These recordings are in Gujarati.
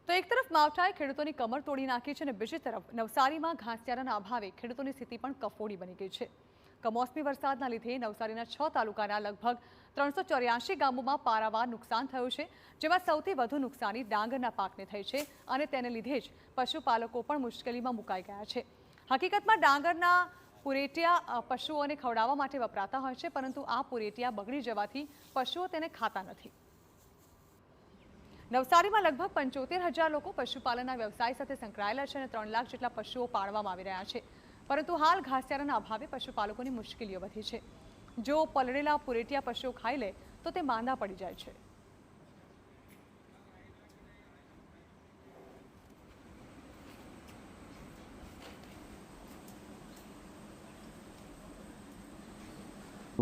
તો એક તરફ માવઠાએ ખેડૂતોની કમર તોડી નાખી છે અને બીજી તરફ નવસારીમાં ઘાસચારાના અભાવે ખેડૂતોની સ્થિતિ પણ કફોડી બની ગઈ છે। કમોસમી વરસાદના લીધે નવસારીના 6 તાલુકાના લગભગ 384 ગામોમાં પારાવાર નુકસાન થયું છે, જેમાં સૌથી વધુ નુકસાની ડાંગરના પાકને થઈ છે અને તેને લીધે જ પશુપાલકો પણ મુશ્કેલીમાં મુકાઈ ગયા છે। હકીકતમાં ડાંગરના પુરેટિયા પશુઓને ખવડાવવા માટે વપરાતા હોય છે, પરંતુ આ પુરેટિયા બગડી જવાથી પશુઓ તેને ખાતા નથી। નવસારીમાં લગભગ 75,000 લોકો પશુપાલનના વ્યવસાય સાથે સંકળાયેલા છે અને 3 લાખ જેટલા પશુઓ પાળવામાં આવી રહ્યા છે, પરંતુ હાલ ઘાસચારાના અભાવે પશુપાલકોની મુશ્કેલીઓ વધી છે। જો પલળેલા પુરેટિયા પશુઓ ખાઈ લે તો તે માંદા પડી જાય છે।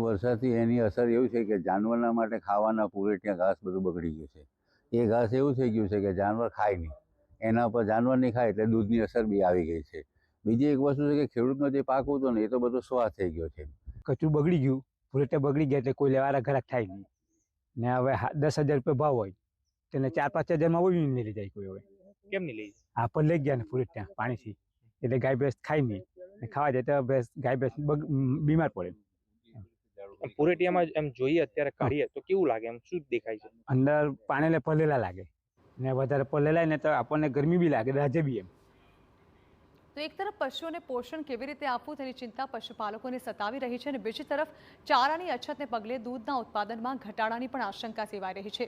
વરસાદથી એની અસર એવી છે કે જાનવરના માટે ખાવાના પૂરેટિયા ઘાસ બધું બગડી ગયું છે। એ ઘાસ એવું થઈ ગયું છે કે જાનવર ખાય નહીં, એના પર જાનવર નહીં ખાય એટલે દૂધની અસર બી આવી ગઈ છે। બીજી એક વસ્તુ છે કે ખેડૂતનો જે પાક હતો ને એ તો બધો સ્વાહ થઈ ગયો છે। કચું બગડી ગયું, પૂરેટા બગડી ગયા એટલે કોઈ લેવાના ઘરાક થાય નહીં ને હવે 10,000 રૂપિયા ભાવ હોય તેને 4-5 હજારમાં ઓછી નહીં લઈ જાય કોઈ। હવે કેમ નહીં લઈ? આ પર લઈ ગયા ને પૂરેટા પાણીથી એટલે ગાય ભેંસ ખાય નહીં ને ખાવા જાય તો ગાય ભેંસ બીમાર પડે। પુરેટિયામાં એમ જોઈએ અત્યારે કાઢીએ તો કેવું લાગે? એમ શું દેખાય છે? અંદર પાણીને પલેલા લાગે ને વધારે પલેલાય ને તો આપણને ગરમી બી લાગે, રાજે બી એમ। તો એક તરફ પશુઓને પોષણ કેવી રીતે આપવું તેની ચિંતા પશુપાલકોને સતાવી રહી છે અને બીજી તરફ ચારાની અછતને પગલે દૂધના ઉત્પાદનમાં ઘટાડાની પણ આશંકા સેવાઈ રહી છે।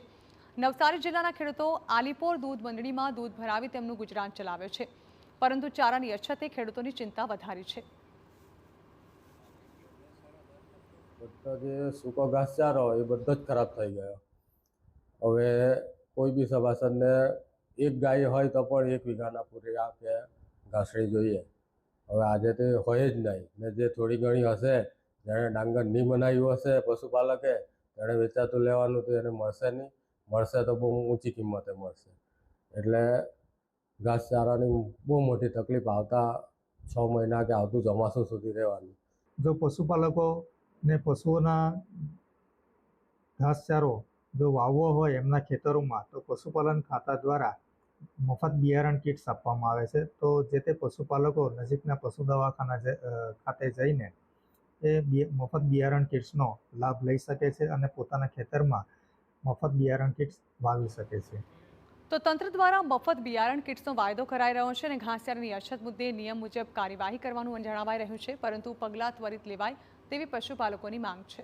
નવસારી જિલ્લાના ખેડૂતો આલીપોર દૂધ મંડળીમાં દૂધ ભરાવી તેમનું ગુજરાન ચલાવે છે, પરંતુ ચારાની અછતે ખેડૂતોની ચિંતા વધારી છે। બધા જે સૂકો ઘાસચારો એ બધો જ ખરાબ થઈ ગયો। હવે કોઈ બી સભાસદને એક ગાય હોય તો પણ 1 વીઘાના પૂરેટા કે ઘાસડી જોઈએ। હવે આજે તે હોય જ નહીં ને જે થોડી ઘણી હશે, જેણે ડાંગર નહીં બનાવ્યું હશે પશુપાલકે, તેણે વેચાતું લેવાનું તો એને મળશે નહીં, મળશે તો બહુ ઊંચી કિંમતે મળશે। એટલે ઘાસચારાની બહુ મોટી તકલીફ આવતા 6 મહિના કે આવતું ચોમાસું સુધી રહેવાની। જો પશુપાલકો ને પશુઓના ઘાસચારો જો વાવવો હોય એમના ખેતરોમાં તો પશુપાલન ખાતા દ્વારા મફત બિયારણ કિટ્સ આપવામાં આવે છે। તો જે તે પશુપાલકો નજીકના પશુ દવાખાના ખાતે જઈને એ મફત બિયારણ કિટ્સનો લાભ લઈ શકે છે અને પોતાના ખેતરમાં મફત બિયારણ કિટ્સ વાવી શકે છે। તો તંત્ર દ્વારા મફત બિયારણ કિટ્સનો વાયદો કરાઈ રહ્યો છે અને ઘાસચારાની અછત મુદ્દે નિયમ મુજબ કાર્યવાહી કરવાનું જણાવાઈ રહ્યું છે, પરંતુ પગલાં ત્વરિત લેવાય તેવી પશુપાલકોની માંગ છે।